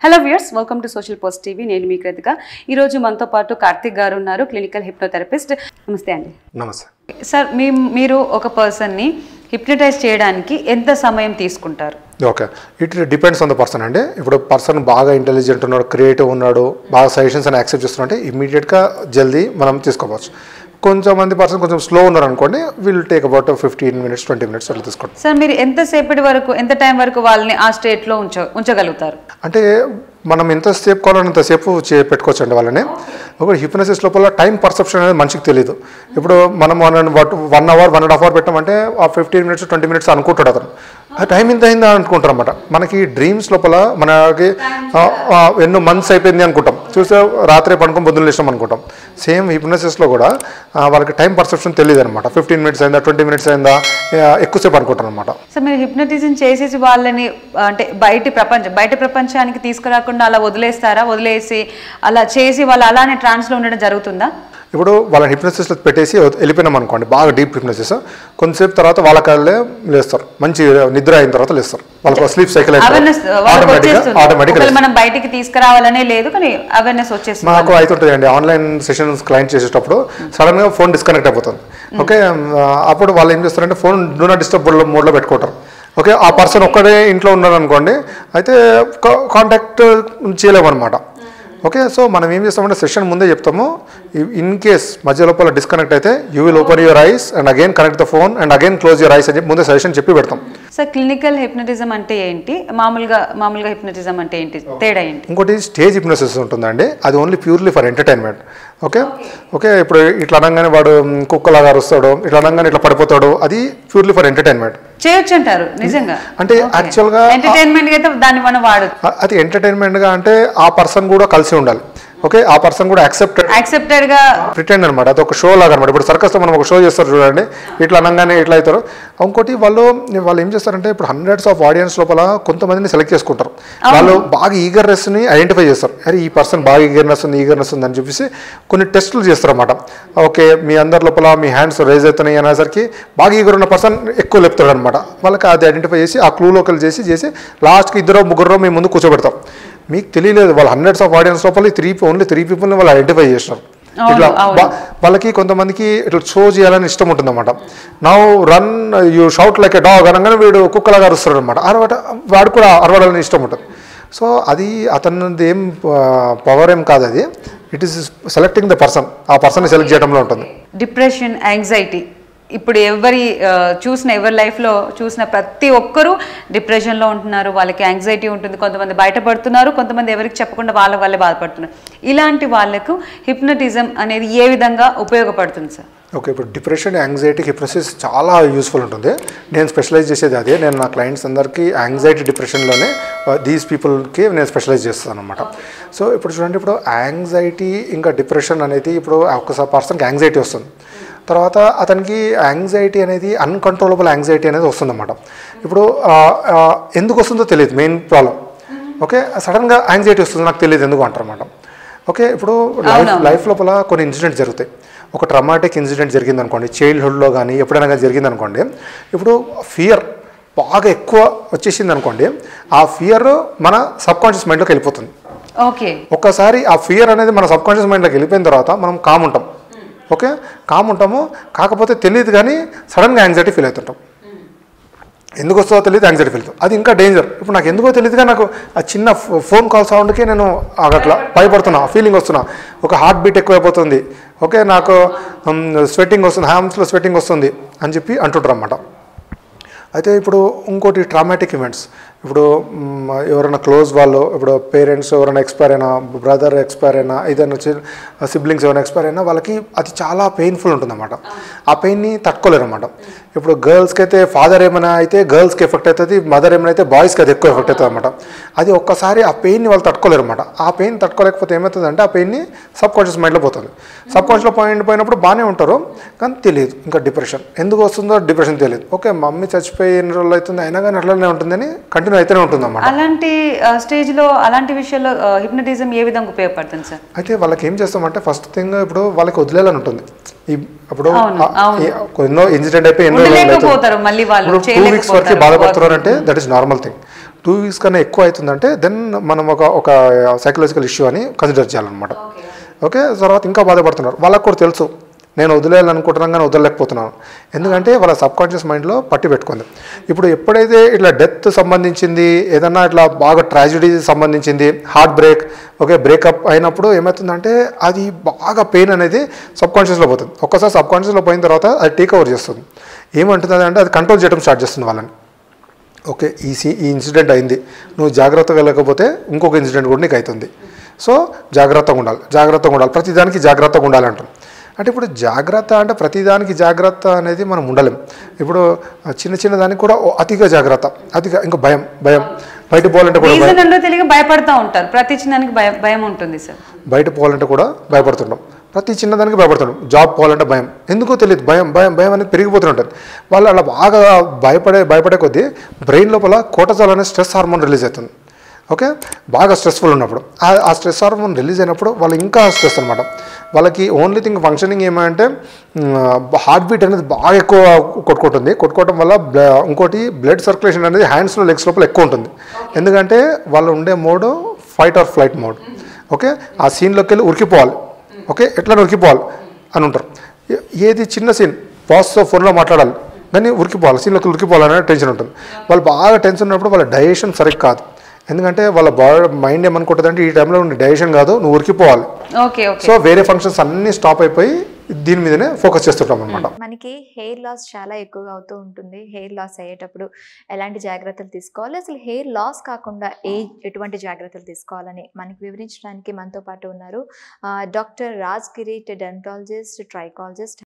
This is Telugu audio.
Hello viewers, welcome to social post TV. నేను మీ కృతిక. ఈరోజు మనతో పాటు కార్తిక్ గారు ఉన్నారు, క్లినికల్ హిప్నోథెరపిస్ట్. నమస్తే అండి. నమస్తే సార్. మీరు ఒక పర్సన్ని హిప్నటైజ్ చేయడానికి ఎంత సమయం తీసుకుంటారు? Okay, it depends on the person అండి. ఇప్పుడు పర్సన్ బాగా ఇంటెలిజెంట్ ఉన్నాడు, క్రియేటివ్ ఉన్నాడు, బాగా సజెషన్స్ అని యాక్సెప్ట్ చేస్తున్నారంటే ఇమీడియట్గా జల్దీ మనం తీసుకోవచ్చు. కొంచెం మంది పర్సన్ కొంచెం స్లో ఉన్నారు అనుకోండి, will take about 15 minutes 20 minutes అట్లా తీసుకోండి. సార్, మీరు ఎంత టైం వరకు వాళ్ళని ఆ స్టేట్లో ఉంచగలుగుతారు? అంటే మనం ఎంతసేపు కావాలని అంతసేపు పెట్టుకోవచ్చు అండి వాళ్ళని. ఒక హిప్నోసిస్ లోపల టైం పర్సెప్షన్ అనేది మనిషికి తెలియదు. ఇప్పుడు మనం 1 hour 1.5 hours పెట్టామంటే ఆ 15 minutes 20 minutes అనుకుంటాడు అతను. ఆ టైం ఇంత అయిందా అనుకుంటారు అనమాట. మనకి డ్రీమ్స్ లోపల మనకి ఎన్నో మంత్స్ అయిపోయింది అనుకుంటాం, చూస్తే రాత్రి పడుకొని పొద్దున్న లేచాం అనుకుంటాం. సేమ్ హిప్నోసిస్లో కూడా వాళ్ళకి టైం పర్సెప్షన్ తెలియదు అనమాట. 15 minutes అయిందా 20 minutes అయిందా ఎక్కువసేపు అనుకుంటారు అనమాట. సో మీరు హిప్నోటిజం చేసేసి వాళ్ళని అంటే బయట ప్రపంచానికి తీసుకురాకుండా అలా వదిలేసి అలా చేసి వాళ్ళు అలానే ట్రాన్స్లో ఉండడం జరుగుతుందా? ఇప్పుడు వాళ్ళ హిప్నోసిస్లో పెట్టేసి వెళ్ళిపోయినాం అనుకోండి, బాగా డీప్ హిప్నోసిస్, కొంతసేపు తర్వాత వాళ్ళ కాళ్ళే లేస్తారు, మంచి నిద్ర అయిన తర్వాత లేస్తారు. వాళ్ళకి స్లీప్ సైకిల్ ఆటోమేటిక్గా మనం బయటికి తీసుకురావాలనే లేదు, కానీ అవేర్నెస్ వచ్చేస్తుంది. మాకు అవుతుంటుంది అండి, ఆన్లైన్ సెషన్స్ క్లయింట్ చేసేటప్పుడు సడన్గా ఫోన్ డిస్కనెక్ట్ అయిపోతుంది. ఓకే, అప్పుడు వాళ్ళు ఏం చేస్తారంటే ఫోన్ డూ నాట్ డిస్టర్బ్ మోడ్లో పెట్టుకుంటారు. ఓకే, ఆ పర్సన్ ఒక్కడే ఇంట్లో ఉన్నాడు అనుకోండి, అయితే కాంటాక్ట్ చేయలేమన్నమాట. ఓకే, సో మనం ఏం చేస్తామంటే సెషన్ ముందే చెప్తాము, ఇన్ కేస్ మధ్య లోపల డిస్కనెక్ట్ అయితే you will open your eyes and again connect the phone and again close your eyes అని చెప్పి ముందే సజెషన్ చెప్పి పెడతాం. సార్, క్లినికల్ హిప్నటిజం అంటే ఏంటి, మామూలుగా హిప్నటిజం అంటే ఏంటి, తేడా ఏంటి? ఇంకోటి స్టేజ్ హిప్నోసిస్ ఉంటుందండి, అది only purely for entertainment. Okay, ఇప్పుడు ఇట్లా అనగానే వాడు కుక్కలాగా అరుస్తాడు, ఇట్లా అనగానే ఇట్లా పడిపోతాడు, అది ప్యూర్లీ ఫర్ ఎంటర్టైన్మెంట్. చేయొచ్చు అంటారు నిజంగా? అంటే యాక్చువల్గా ఎంటర్టైన్మెంట్ అయితే దాన్ని మనం వాడచ్చు. అది ఎంటర్టైన్మెంట్గా అంటే ఆ పర్సన్ కూడా కలిసి ఉండాలి. ఓకే, ఆ పర్సన్ కూడా యాక్సెప్టెడ్ గా ప్రిటెండ్ అనమాట. అది ఒక షో లాగా అనమాట. ఇప్పుడు సర్కస్లో మనం ఒక షో చేస్తారు చూడండి, ఇట్లా అనగానే ఇట్లా అవుతారు. ఇంకోటి వాళ్ళు ఏం చేస్తారంటే ఇప్పుడు హండ్రెడ్స్ ఆఫ్ ఆడియన్స్ లోపల కొంతమందిని సెలెక్ట్ చేసుకుంటారు. వాళ్ళు బాగా ఈగర్నెస్ని ఐడెంటిఫై చేస్తారు. అరే ఈ పర్సన్ బాగా ఈగర్నెస్ ఉంది అని చెప్పేసి కొన్ని టెస్టులు చేస్తారు అన్నమాట. ఓకే, మీ అందరి లోపల మీ హ్యాండ్స్ రేజ్ అవుతున్నాయి అనేసరికి బాగా ఈగర్ ఉన్న పర్సన్ ఎక్కువ లేపుతాడు అనమాట. వాళ్ళకి అది ఐడెంటిఫై చేసి ఆ క్లూలోకల్ చేసి లాస్ట్కి 2-3 మీ ముందు కూర్చోబెడతాం. మీకు తెలియలేదు, వాళ్ళు హండ్రెడ్స్ ఆఫ్ ఆడియన్స్ లోపల ఓన్లీ 3 పీపుల్ని వాళ్ళు ఐడెంటిఫై చేసినారు. ఇట్లా వాళ్ళకి కొంతమందికి ఇట్లా షో చేయాలని ఇష్టం ఉంటుంది అనమాట. Now run you shout like a dog అనగానే వీడు కుక్కలాగా అరుస్తాడు అనమాట. వాడు కూడా అరవడాలని ఇష్టం ఉంటుంది. సో అది అతనిది ఏం పవర్ ఏం కాదు, అది it is selecting the person, ఆ పర్సన్ని సెలెక్ట్ చేయడంలో ఉంటుంది. డిప్రెషన్, యాంగ్జైటీ ఇప్పుడు ఎవరి లైఫ్లో చూసిన ప్రతి ఒక్కరూ డిప్రెషన్లో ఉంటున్నారు, వాళ్ళకి యాంగ్జైటీ ఉంటుంది. కొంతమంది బయటపడుతున్నారు, కొంతమంది ఎవరికి చెప్పకుండా వాళ్ళే బాధపడుతున్నారు. ఇలాంటి వాళ్ళకు హిప్నటిజం అనేది ఏ విధంగా ఉపయోగపడుతుంది సార్? ఓకే, ఇప్పుడు డిప్రెషన్, యాంగ్జైటీ, హిప్నోసిస్ చాలా యూస్ఫుల్ ఉంటుంది. నేను స్పెషలైజ్ చేసేది అదే. నేను నా క్లయింట్స్ అందరికీ యాంగ్జైటీ, డిప్రెషన్లోనే దీస్ పీపుల్కి నేను స్పెషలైజ్ చేస్తాను అనమాట. సో ఇప్పుడు చూడండి, ఇప్పుడు యాంగ్జైటీ ఇంకా డిప్రెషన్ అనేది ఇప్పుడు ఒక పర్సన్కి యాంగ్జైటీ వస్తుంది, తర్వాత అతనికి యాంగ్జైటీ అనేది అన్కంట్రోలబుల్ యాంగ్జైటీ అనేది వస్తుందన్నమాట. ఇప్పుడు ఎందుకు వస్తుందో తెలియదు, మెయిన్ ప్రాబ్లం. ఓకే, సడన్గా యాంగ్జైటీ వస్తుంది, నాకు తెలియదు ఎందుకు అంటారన్నమాట. ఓకే, ఇప్పుడు లైఫ్ లోపల కొన్ని ఇన్సిడెంట్స్ జరుగుతాయి. ఒక ట్రామాటిక్ ఇన్సిడెంట్ జరిగింది అనుకోండి, చైల్డ్హుడ్లో కానీ ఎప్పుడైనా కానీ జరిగింది అనుకోండి, ఇప్పుడు ఫియర్ బాగా ఎక్కువ వచ్చేసింది అనుకోండి, ఆ ఫియర్ మన సబ్కాన్షియస్ మైండ్లోకి వెళ్ళిపోతుంది. ఓకే, ఒక్కసారి ఆ ఫియర్ అనేది మన సబ్కాన్షియస్ మైండ్లోకి వెళ్ళిపోయిన తర్వాత మనం కామ్ ఉంటాం. ఓకే, కామ్ ఉంటాము, కాకపోతే తెలియదు కానీ సడన్గా యాంగ్జైటీ ఫీల్ అవుతుంటాం. ఎందుకు వస్తుందో తెలియదు, యాంగ్జైటీ ఫీల్ అవుతుంది. అది ఇంకా డేంజర్. ఇప్పుడు నాకు ఎందుకో తెలియదుగా నాకు ఆ చిన్న ఫోన్ కాల్ సౌండ్కి నేను అట్లా భయపడుతున్నా, ఫీలింగ్ వస్తున్నా, ఒక హార్ట్ బీట్ ఎక్కువైపోతుంది. ఓకే, నాకు స్వెట్టింగ్ వస్తుంది, హ్యాండ్స్లో స్వెట్టింగ్ వస్తుంది అని చెప్పి అంటుంటారు అన్నమాట. అయితే ఇప్పుడు ఇంకోటి ట్రామాటిక్ ఈవెంట్స్, ఇప్పుడు ఎవరైనా క్లోజ్ వాళ్ళు, ఇప్పుడు పేరెంట్స్ ఎవరైనా ఎక్స్పైర్ అయినా, బ్రదర్ ఎక్స్పైర్ అయినా, ఏదైనా సిబ్లింగ్స్ ఎవరైనా ఎక్స్పైర్ అయినా వాళ్ళకి అది చాలా పెయిన్ఫుల్ ఉంటుందన్నమాట. ఆ పెయిన్ని తట్టుకోలేరు అన్నమాట. ఇప్పుడు గర్ల్స్కి అయితే ఫాదర్ ఏమైనా అయితే గర్ల్స్కి ఎఫెక్ట్ అవుతుంది, మదర్ ఏమైనా అయితే బాయ్స్కి అది ఎక్కువ ఎఫెక్ట్ అవుతుంది అనమాట. అది ఒక్కసారి ఆ పెయిన్ని వాళ్ళు తట్టుకోలేరు అనమాట. ఆ పెయిన్ తట్టుకోలేకపోతే ఏమవుతుందంటే ఆ పెయిన్ని సబ్కాన్షియస్ మైండ్లో పోతుంది. సబ్కాన్షియస్లో పోయినప్పుడు బాగానే ఉంటారు, కానీ తెలియదు. ఇంకా డిప్రెషన్ ఎందుకు వస్తుందో డిప్రెషన్ తెలియదు. ఓకే, మమ్మీ చచ్చిపోయి ఎన్ని రోజులు అవుతుంది అయినా కానీ అట్లనే ఉంటుందని కంటిన్యూ కంటిన్యూ అయితేనే ఉంటుంది అన్నమాట. అలాంటి స్టేజ్లో అలాంటి విషయాల్లో హిప్నటిజం ఏ విధంగా ఉపయోగపడుతుంది సార్? అయితే వాళ్ళకి ఏం చేస్తామంటే ఫస్ట్ థింగ్ ఇప్పుడు వాళ్ళకి వదిలేయాలని ఉంటుంది. ఇప్పుడు ఎన్నో ఇన్సిడెంట్ అయిపోయి ఎన్నో 2 weeks వరకు బాధపడుతున్నారు అంటే that is normal thing. 2 weeks కన్నా ఎక్కువ అవుతుందంటే దెన్ మనం ఒక సైకలాజికల్ ఇష్యూ అని కన్సిడర్ చేయాలన్నమాట. ఓకే, తర్వాత ఇంకా బాధపడుతున్నారు, వాళ్ళకు కూడా తెలుసు నేను వదిలేయాలనుకుంటున్నాను కానీ వదలలేకపోతున్నాను. ఎందుకంటే వాళ్ళ సబ్కాన్షియస్ మైండ్లో పట్టి పెట్టుకుంది. ఇప్పుడు ఎప్పుడైతే ఇట్లా డెత్ సంబంధించింది, ఏదన్నా ఇట్లా బాగా ట్రాజడీ సంబంధించింది, హార్ట్ బ్రేక్, ఓకే, బ్రేకప్ అయినప్పుడు ఏమవుతుందంటే అది బాగా పెయిన్ అనేది సబ్కాన్షియస్లో పోతుంది. ఒక్కసారి సబ్కాన్షియస్లో పోయిన తర్వాత అది టేక్ ఓవర్ చేస్తుంది. ఏమంటుంది అంటే అది కంట్రోల్ చేయడం స్టార్ట్ చేస్తుంది వాళ్ళని. ఓకే, ఈ ఇన్సిడెంట్ అయింది, నువ్వు జాగ్రత్తగా లేకపోతే ఇంకొక ఇన్సిడెంట్ కూడా నీకు అవుతుంది. సో జాగ్రత్తగా ఉండాలి, ప్రతిదానికి జాగ్రత్తగా ఉండాలంటాం. అంటే ఇప్పుడు జాగ్రత్త అంటే ప్రతిదానికి జాగ్రత్త అనేది మనం ఉండలేం. ఇప్పుడు చిన్న దానికి కూడా అతిగా జాగ్రత్త, ఇంకా భయం బయట పోవాలంటే కూడా భయపడుతూ ఉంటారు. ప్రతి చిన్నదానికి భయం ఉంటుంది సార్. బయట పోవాలంటే కూడా భయపడుతుంటాం, ప్రతి చిన్నదానికి భయపడుతుంటాం. జాబ్ పోవాలంటే భయం, ఎందుకో తెలియదు, భయం అనేది పెరిగిపోతుంటుంది. వాళ్ళు అలా బాగా భయపడే కొద్దీ బ్రెయిన్ లోపల కోర్టిజాల్ అనే స్ట్రెస్ హార్మోన్ రిలీజ్ అవుతుంది. ఓకే, బాగా స్ట్రెస్ఫుల్ ఉన్నప్పుడు ఆ స్ట్రెస్ హార్మోన్ రిలీజ్ అయినప్పుడు వాళ్ళు ఇంకా స్ట్రెస్ అనమాట. వాళ్ళకి ఓన్లీ థింగ్ ఫంక్షనింగ్ ఏమంటే హార్ట్ బీట్ అనేది బాగా ఎక్కువ కొట్టుకోవటం వల్ల ఇంకోటి బ్లడ్ సర్క్యులేషన్ అనేది హ్యాండ్స్లో లెగ్స్ లోపల ఎక్కువ ఉంటుంది. ఎందుకంటే వాళ్ళు ఉండే mode fight or flight mode. Okay, ఆ సీన్లోకి వెళ్ళి ఉరికిపోవాలి, ఓకే, ఎట్లా ఉరికిపోవాలి అని ఉంటారు. ఏది చిన్న సీన్ బాస్తో ఫోన్లో మాట్లాడాలి కానీ సీన్లోకి ఉరికిపోవాలనే టెన్షన్ ఉంటుంది. వాళ్ళు బాగా టెన్షన్ ఉన్నప్పుడు వాళ్ళ డైజెషన్ సరిగ్గా కాదు. ఎందుకంటే వాళ్ళ మైండ్ ఏమనుకుంటుంది అంటే ఈ టైంలో డైజెషన్ కాదు, నువ్వు ఉరికిపోవాలి. సో వేరే ఫంక్షన్స్ అన్ని స్టాప్ అయిపోయి దీని మీదనే ఫోకస్ చేస్తుంటాం అనమాట. మనకి హెయిర్ లాస్ చాలా ఎక్కువగా అవుతూ ఉంటుంది. హెయిర్ లాస్ అయ్యేటప్పుడు ఎలాంటి జాగ్రత్తలు తీసుకోవాలి, అసలు హెయిర్ లాస్ కాకుండా ఎటువంటి జాగ్రత్తలు తీసుకోవాలని మనకి వివరించడానికి మనతో పాటు ఉన్నారు డాక్టర్ రాజ్గిరి, డెంటాలజిస్ట్, ట్రైకాలజిస్ట్,